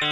With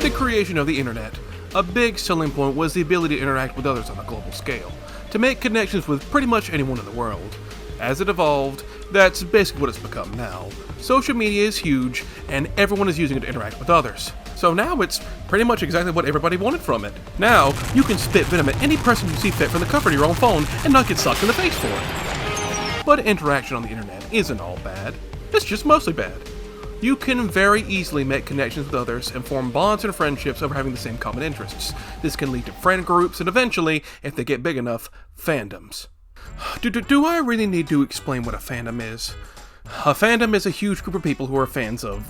the creation of the internet, a big selling point was the ability to interact with others on a global scale, to make connections with pretty much anyone in the world. As it evolved, that's basically what it's become now. Social media is huge, and everyone is using it to interact with others. So now it's pretty much exactly what everybody wanted from it. Now, you can spit venom at any person you see fit from the comfort of your own phone and not get sucked in the face for it. But interaction on the internet isn't all bad. It's just mostly bad. You can very easily make connections with others and form bonds and friendships over having the same common interests. This can lead to friend groups and eventually, if they get big enough, fandoms. Do I really need to explain what a fandom is? A fandom is a huge group of people who are fans of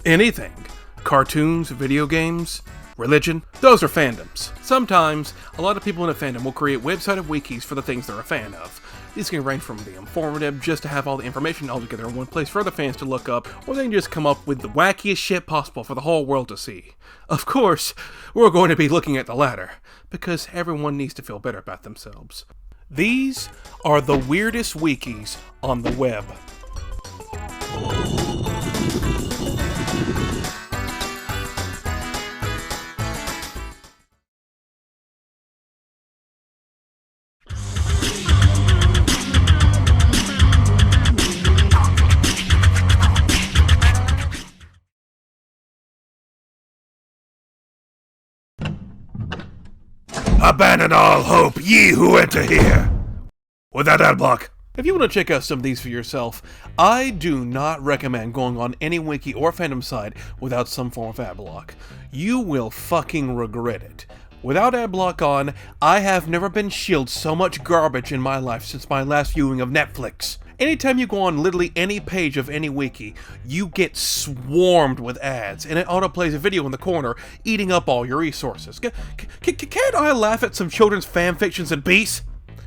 anything. Cartoons, video games, religion. Those are fandoms. Sometimes, a lot of people in a fandom will create website of wikis for the things they're a fan of. These can range from the informative, just to have all the information all together in one place for other fans to look up, or they can just come up with the wackiest shit possible for the whole world to see. Of course, we're going to be looking at the latter, because everyone needs to feel better about themselves. These are the weirdest wikis on the web. Abandon all hope, ye who enter here! Without ad block. If you want to check out some of these for yourself, I do not recommend going on any wiki or fandom site without some form of adblock. You will fucking regret it. Without adblock on, I have never been shielded so much garbage in my life since my last viewing of Netflix. Anytime you go on literally any page of any wiki, you get swarmed with ads, and it autoplays a video in the corner, eating up all your resources. Can't I laugh at some children's fanfictions in peace?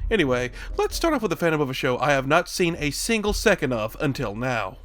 Anyway, let's start off with the fandom of a show I have not seen a single second of until now.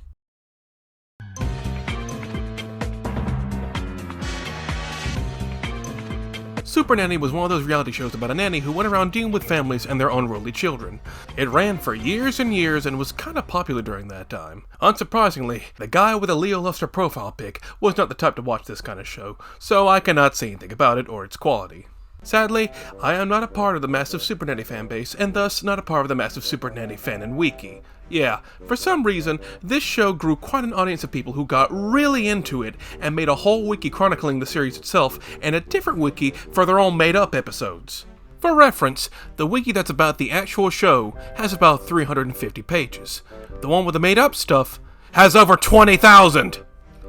Supernanny was one of those reality shows about a nanny who went around dealing with families and their unruly children. It ran for years and years and was kinda popular during that time. Unsurprisingly, the guy with a Leo Luster profile pic was not the type to watch this kind of show, so I cannot say anything about it or its quality. Sadly, I am not a part of the massive Supernanny fanbase, and thus not a part of the massive Supernanny fan and wiki. Yeah, for some reason, this show grew quite an audience of people who got really into it and made a whole wiki chronicling the series itself and a different wiki for their own made-up episodes. For reference, the wiki that's about the actual show has about 350 pages. The one with the made-up stuff has over 20,000!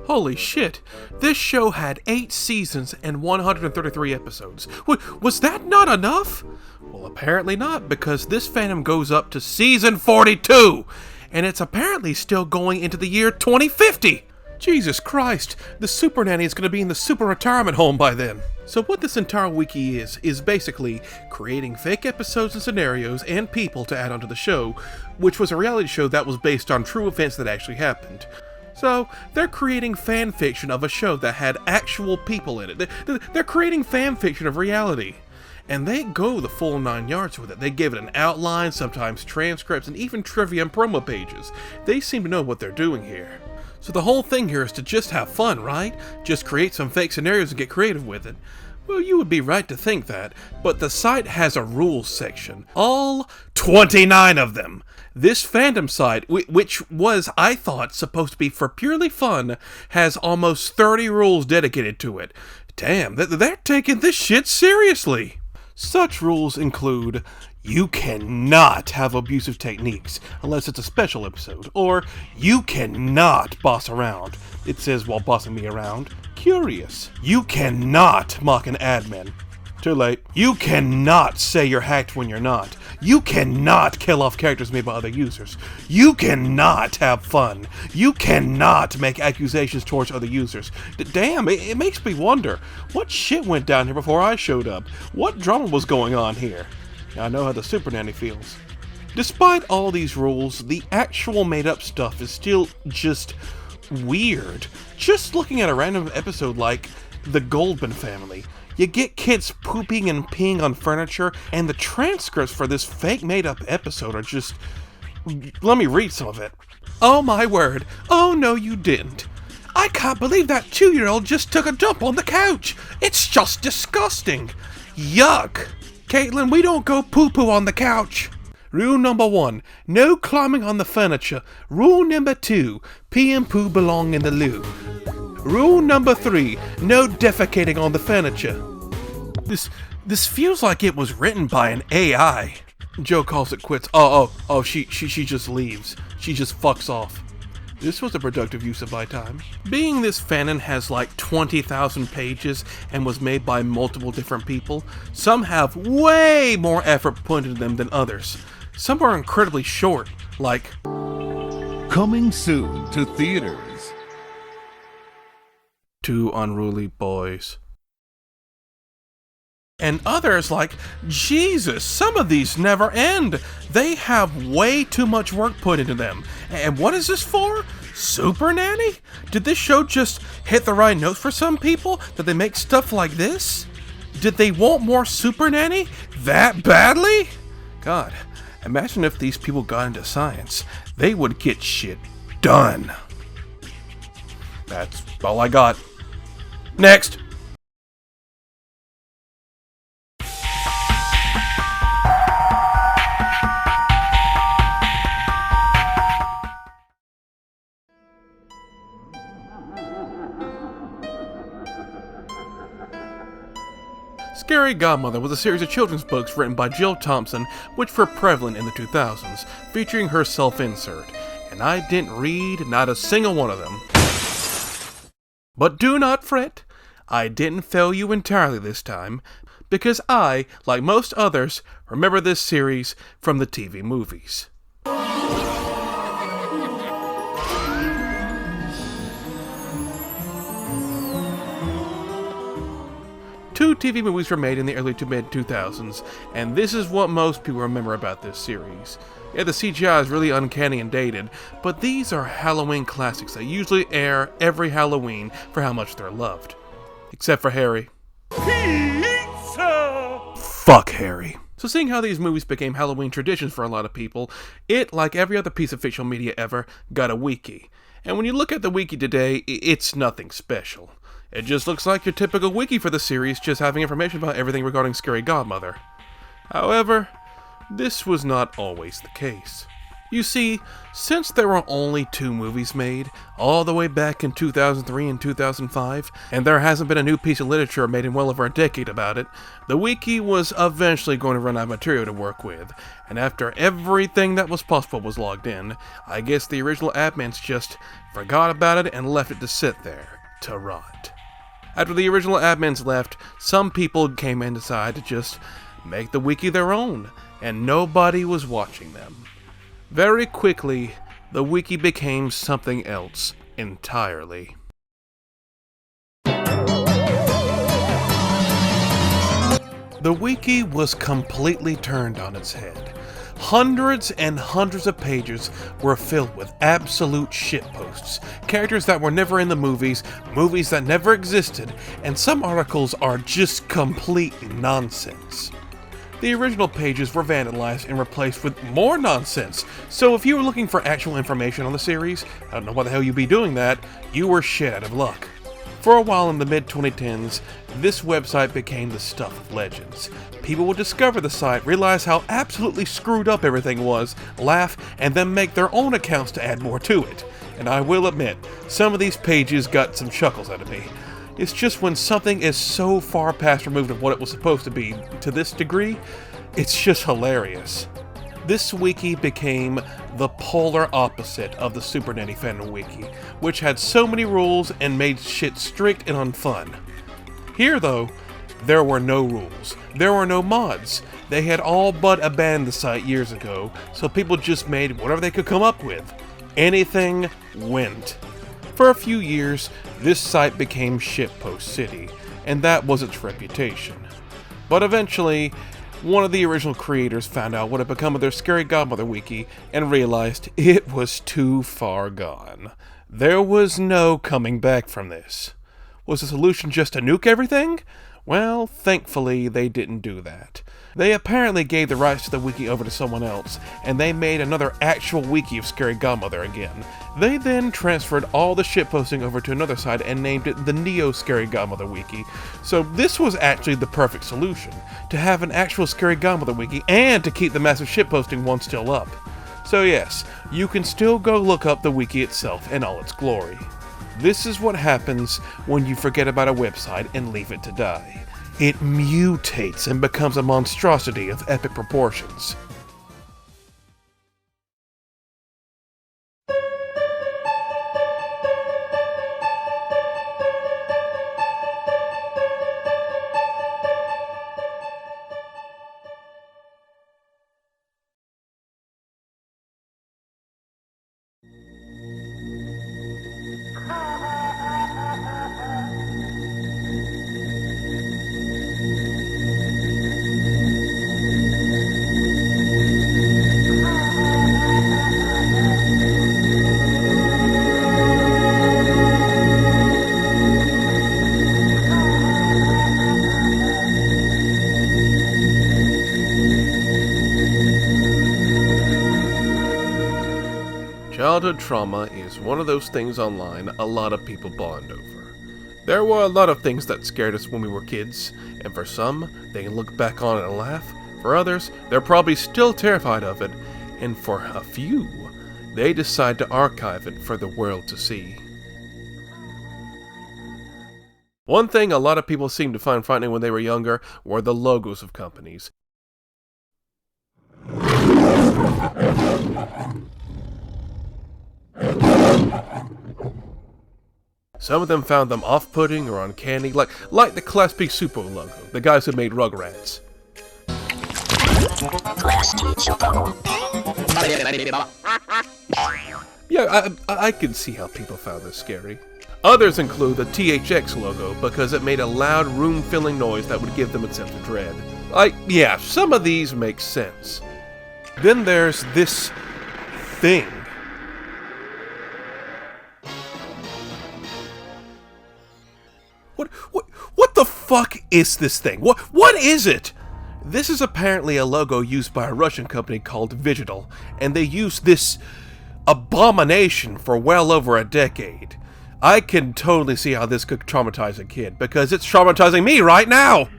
Holy shit, this show had 8 seasons and 133 episodes. Was that not enough? Well, apparently not, because this fandom goes up to season 42, and it's apparently still going into the year 2050. Jesus Christ, the Supernanny is going to be in the super retirement home by then. So what this entire wiki is basically creating fake episodes and scenarios and people to add onto the show, which was a reality show that was based on true events that actually happened. So, they're creating fan fiction of a show that had actual people in it. They're creating fan fiction of reality. And they go the full 9 yards with it. They give it an outline, sometimes transcripts, and even trivia and promo pages. They seem to know what they're doing here. So the whole thing here is to just have fun, right? Just create some fake scenarios and get creative with it. Well, you would be right to think that, but the site has a rules section. All 29 of them! This fandom site, which was, I thought, supposed to be for purely fun, has almost 30 rules dedicated to it. Damn, they're taking this shit seriously! Such rules include, you cannot have abusive techniques unless it's a special episode, or you cannot boss around. It says while bossing me around. Curious. You cannot mock an admin. Too late. You cannot say you're hacked when you're not. You cannot kill off characters made by other users. You cannot have fun. You cannot make accusations towards other users. Damn, it makes me wonder, what shit went down here before I showed up? What drama was going on here? I know how the Supernanny feels. Despite all these rules, the actual made-up stuff is still just weird. Just looking at a random episode like The Goldman Family, you get kids pooping and peeing on furniture, and the transcripts for this fake made-up episode are just... Let me read some of it. Oh my word. Oh no you didn't. I can't believe that 2-year-old just took a dump on the couch. It's just disgusting. Yuck. Caitlin, we don't go poo-poo on the couch. Rule number 1, no climbing on the furniture. Rule number 2, pee and poo belong in the loo. Rule number 3, no defecating on the furniture. This feels like it was written by an AI. Joe calls it quits. She just leaves. She just fucks off. This was a productive use of my time. Being this Fanon has like 20,000 pages and was made by multiple different people, some have way more effort put into them than others. Some are incredibly short, like... Coming soon to theaters. 2 Unruly Boys. And others like, Jesus, some of these never end. They have way too much work put into them. And what is this for? Supernanny? Did this show just hit the right notes for some people? Did they make stuff like this? Did they want more Supernanny that badly? God, imagine if these people got into science. They would get shit done. That's all I got. Next! Scary Godmother was a series of children's books written by Jill Thompson, which were prevalent in the 2000s, featuring her self-insert, and I didn't read not a single one of them. But do not fret, I didn't fail you entirely this time, because I, like most others, remember this series from the TV movies. Two TV movies were made in the early to mid-2000s, and this is what most people remember about this series. Yeah, the CGI is really uncanny and dated, but these are Halloween classics that usually air every Halloween for how much they're loved. Except for Harry. Pizza! Fuck Harry. So seeing how these movies became Halloween traditions for a lot of people, it, like every other piece of fictional media ever, got a wiki. And when you look at the wiki today, it's nothing special. It just looks like your typical wiki for the series, just having information about everything regarding Scary Godmother. However, this was not always the case. You see, since there were only 2 movies made, all the way back in 2003 and 2005, and there hasn't been a new piece of literature made in well over a decade about it, the wiki was eventually going to run out of material to work with, and after everything that was possible was logged in, I guess the original admins just forgot about it and left it to sit there, to rot. After the original admins left, some people came in and decided to just make the wiki their own, and nobody was watching them. Very quickly, the wiki became something else entirely. The wiki was completely turned on its head. Hundreds and hundreds of pages were filled with absolute shitposts, characters that were never in the movies, movies that never existed, and some articles are just complete nonsense. The original pages were vandalized and replaced with more nonsense, so if you were looking for actual information on the series, I don't know why the hell you'd be doing that, you were shit out of luck. For a while in the mid-2010s, this website became the stuff of legends. People would discover the site, realize how absolutely screwed up everything was, laugh, and then make their own accounts to add more to it. And I will admit, some of these pages got some chuckles out of me. It's just when something is so far past removed of what it was supposed to be, to this degree, it's just hilarious. This wiki became the polar opposite of the Supernanny Fanon wiki, which had so many rules and made shit strict and unfun. Here though, there were no rules. There were no mods. They had all but abandoned the site years ago, so people just made whatever they could come up with. Anything went. For a few years, this site became Shitpost City, and that was its reputation. But eventually, one of the original creators found out what had become of their Scary Godmother wiki and realized it was too far gone. There was no coming back from this. Was the solution just to nuke everything? Well, thankfully they didn't do that. They apparently gave the rights to the wiki over to someone else, and they made another actual wiki of Scary Godmother again. They then transferred all the shitposting over to another site and named it the Neo Scary Godmother Wiki. So this was actually the perfect solution, to have an actual Scary Godmother Wiki and to keep the massive shitposting one still up. So yes, you can still go look up the wiki itself in all its glory. This is what happens when you forget about a website and leave it to die. It mutates and becomes a monstrosity of epic proportions. Childhood trauma is one of those things online a lot of people bond over. There were a lot of things that scared us when we were kids, and for some, they can look back on it and laugh. For others, they're probably still terrified of it, and for a few, they decide to archive it for the world to see. One thing a lot of people seemed to find frightening when they were younger were the logos of companies. Some of them found them off-putting or uncanny, like the Class B Super logo, the guys who made Rugrats. Yeah, I can see how people found this scary. Others include the THX logo because it made a loud, room-filling noise that would give them a sense of dread. Yeah, some of these make sense. Then there's this thing. What the fuck is this thing? What is it? This is apparently a logo used by a Russian company called Digital, and they used this abomination for well over a decade. I can totally see how this could traumatize a kid, because it's traumatizing me right now!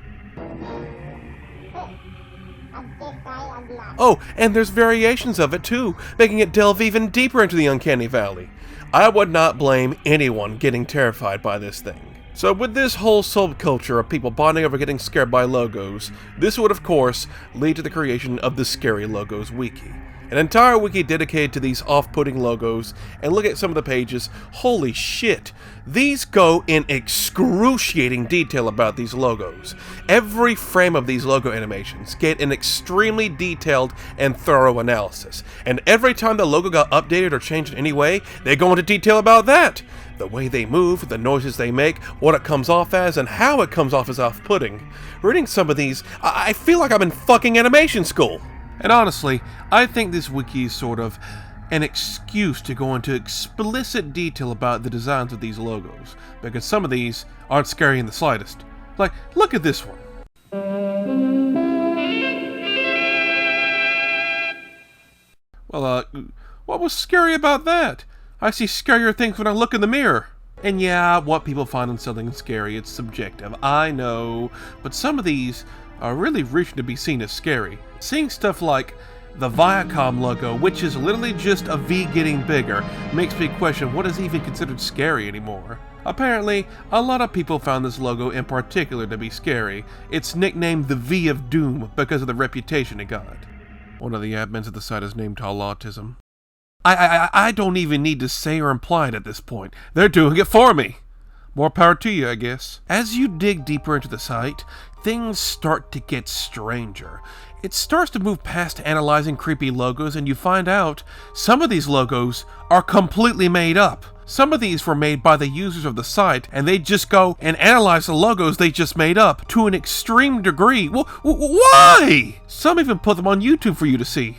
Oh, and there's variations of it too, making it delve even deeper into the uncanny valley. I would not blame anyone getting terrified by this thing. So with this whole subculture of people bonding over getting scared by logos, this would of course lead to the creation of the Scary Logos Wiki. An entire wiki dedicated to these off-putting logos, and look at some of the pages. Holy shit! These go in excruciating detail about these logos. Every frame of these logo animations get an extremely detailed and thorough analysis, and every time the logo got updated or changed in any way, they go into detail about that. The way they move, the noises they make, what it comes off as, and how it comes off as off-putting. Reading some of these, I feel like I'm in fucking animation school! And honestly, I think this wiki is sort of an excuse to go into explicit detail about the designs of these logos, because some of these aren't scary in the slightest. Like, look at this one. Well, what was scary about that? I see scarier things when I look in the mirror. And yeah, what people find in something scary, it's subjective, I know, but some of these are really reaching to be seen as scary. Seeing stuff like the Viacom logo, which is literally just a V getting bigger, makes me question what is even considered scary anymore. Apparently, a lot of people found this logo in particular to be scary. It's nicknamed the V of Doom because of the reputation it got. One of the admins at the site is named Tall Autism. I don't even need to say or imply it at this point. They're doing it for me. More power to you, I guess. As you dig deeper into the site, things start to get stranger. It starts to move past analyzing creepy logos, and you find out some of these logos are completely made up. Some of these were made by the users of the site, and they just go and analyze the logos they just made up to an extreme degree. Why? Some even put them on YouTube for you to see.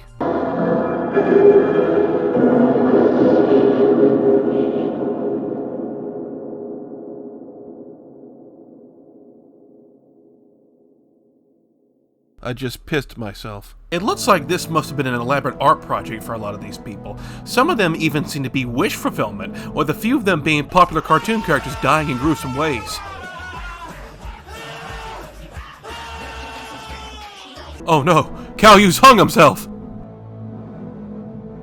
I just pissed myself. It looks like this must have been an elaborate art project for a lot of these people. Some of them even seem to be wish fulfillment, with a few of them being popular cartoon characters dying in gruesome ways. Oh no, Caillou's hung himself!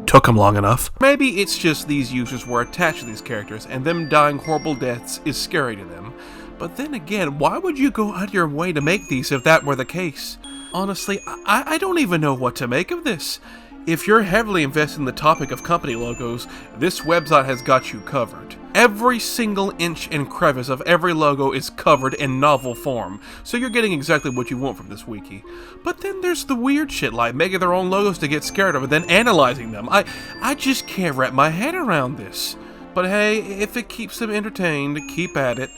Took him long enough. Maybe it's just these users were attached to these characters, and them dying horrible deaths is scary to them. But then again, why would you go out of your way to make these if that were the case? Honestly, I don't even know what to make of this. If you're heavily invested in the topic of company logos, this website has got you covered. Every single inch and crevice of every logo is covered in novel form, so you're getting exactly what you want from this wiki. But then there's the weird shit like making their own logos to get scared of and then analyzing them. I just can't wrap my head around this. But hey, if it keeps them entertained, keep at it.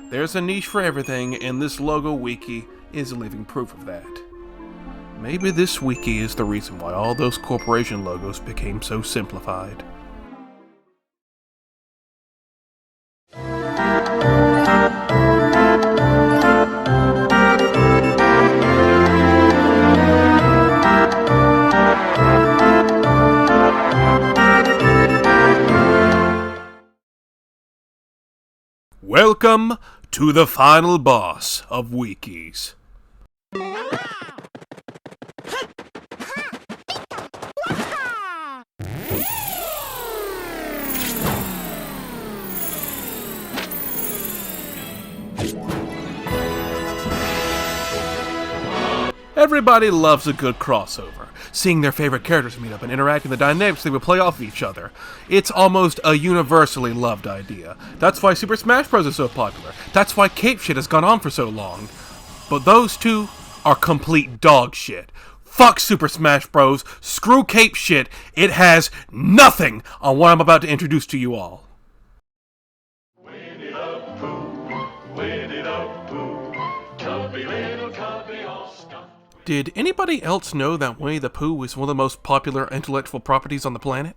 There's a niche for everything, and this logo wiki is living proof of that. Maybe this wiki is the reason why all those corporation logos became so simplified. Welcome to the final boss of Wikis. Everybody loves a good crossover, seeing their favorite characters meet up and interacting the dynamics they would play off of each other. It's almost a universally loved idea. That's why Super Smash Bros. Is so popular. That's why Cape Shit has gone on for so long. But those two are complete dog shit. Fuck Super Smash Bros. Screw Cape Shit. It has nothing on what I'm about to introduce to you all. Win it up, Pooh. Win it up, Pooh. Cubby, little cubby, all stuffed. Did anybody else know that Winnie the Pooh is one of the most popular intellectual properties on the planet?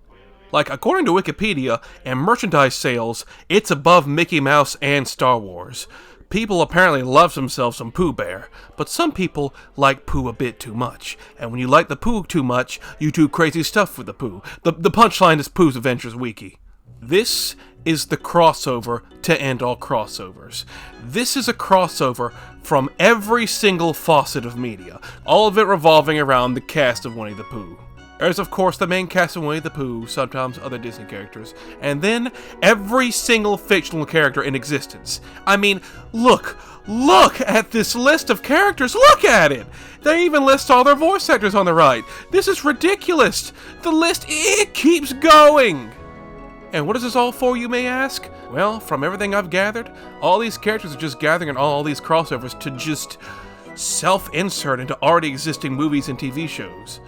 Like, according to Wikipedia and merchandise sales, it's above Mickey Mouse and Star Wars. People apparently love themselves some Pooh Bear, but some people like Pooh a bit too much. And when you like the Pooh too much, you do crazy stuff with the Pooh. The punchline is Pooh's Adventures Wiki. This is the crossover to end all crossovers. This is a crossover from every single faucet of media, all of it revolving around the cast of Winnie the Pooh. There's of course the main cast of Winnie the Pooh, sometimes other Disney characters, and then every single fictional character in existence. I mean, look at this list of characters, look at it! They even list all their voice actors on the right. This is ridiculous! The list, it keeps going! And what is this all for, you may ask? Well, from everything I've gathered, all these characters are just gathering in all these crossovers to just self-insert into already existing movies and TV shows.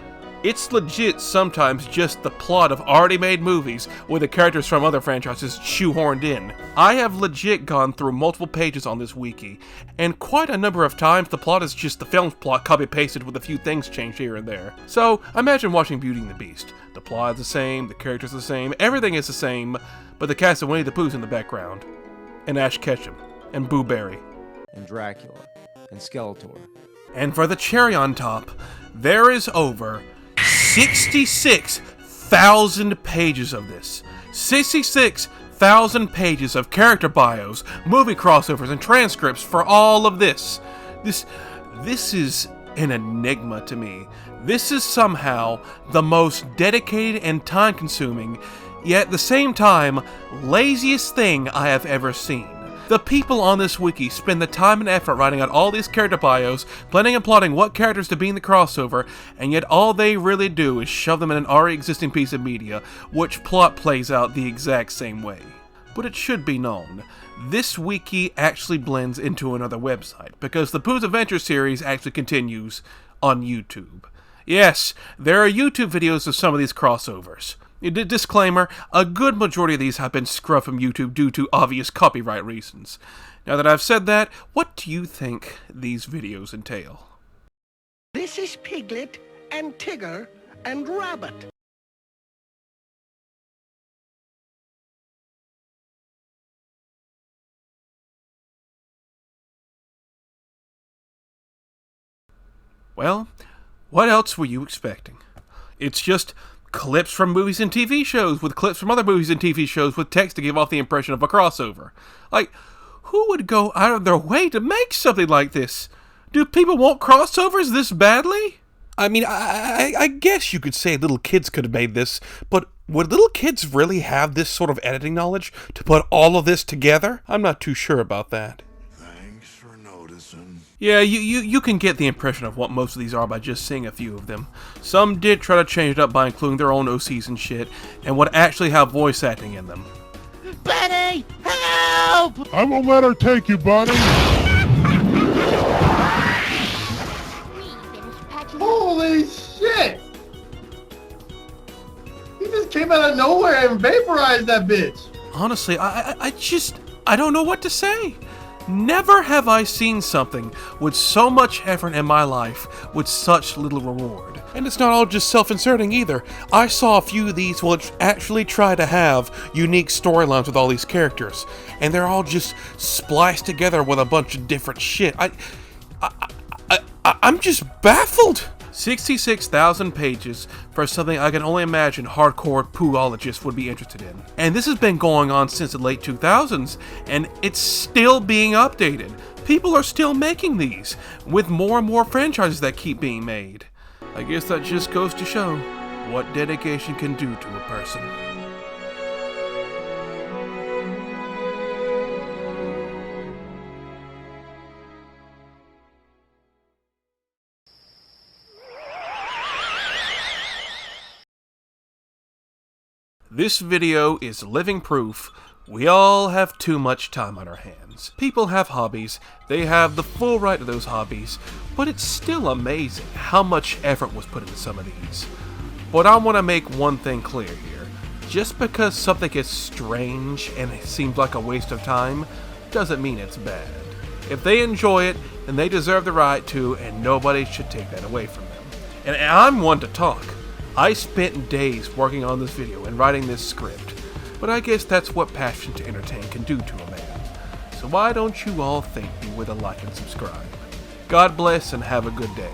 It's legit sometimes just the plot of already made movies with the characters from other franchises shoehorned in. I have legit gone through multiple pages on this wiki, and quite a number of times the plot is just the film's plot copy-pasted with a few things changed here and there. So, imagine watching Beauty and the Beast. The plot is the same, the characters are the same, everything is the same, but the cast of Winnie the Pooh's in the background. And Ash Ketchum, and Boo Berry. And Dracula, and Skeletor. And for the cherry on top, there is over 66,000 pages of this. 66,000 pages of character bios, movie crossovers, and transcripts for all of this. This is an enigma to me. This is somehow the most dedicated and time-consuming, yet at the same time, laziest thing I have ever seen. The people on this wiki spend the time and effort writing out all these character bios, planning and plotting what characters to be in the crossover, and yet all they really do is shove them in an already existing piece of media, which plot plays out the exact same way. But it should be known, this wiki actually blends into another website, because the Pooh's Adventure series actually continues on YouTube. Yes, there are YouTube videos of some of these crossovers. Disclaimer, a good majority of these have been scrubbed from YouTube due to obvious copyright reasons. Now that I've said that, what do you think these videos entail? This is Piglet and Tigger and Rabbit. Well, what else were you expecting? It's just clips from movies and TV shows with clips from other movies and TV shows with text to give off the impression of a crossover. Like, who would go out of their way to make something like this? Do people want crossovers this badly? I mean, I guess you could say little kids could have made this, but would little kids really have this sort of editing knowledge to put all of this together? I'm not too sure about that. Thanks for noticing. Yeah, you can get the impression of what most of these are by just seeing a few of them. Some did try to change it up by including their own OCs and shit, and would actually have voice acting in them. Betty, help! I won't let her take you, buddy. Holy shit! He just came out of nowhere and vaporized that bitch. Honestly, I don't know what to say. Never have I seen something with so much effort in my life with such little reward. And it's not all just self-inserting either. I saw a few of these which actually try to have unique storylines with all these characters, and they're all just spliced together with a bunch of different shit. I'm just baffled. 66,000 pages for something I can only imagine hardcore Poohologists would be interested in. And this has been going on since the late 2000s, and it's still being updated. People are still making these, with more and more franchises that keep being made. I guess that just goes to show what dedication can do to a person. This video is living proof we all have too much time on our hands. People have hobbies, they have the full right to those hobbies, but it's still amazing how much effort was put into some of these. But I want to make one thing clear here. Just because something is strange and it seems like a waste of time, doesn't mean it's bad. If they enjoy it, then they deserve the right to, and nobody should take that away from them. And I'm one to talk. I spent days working on this video and writing this script, but I guess that's what passion to entertain can do to a man. So why don't you all thank me with a like and subscribe? God bless and have a good day.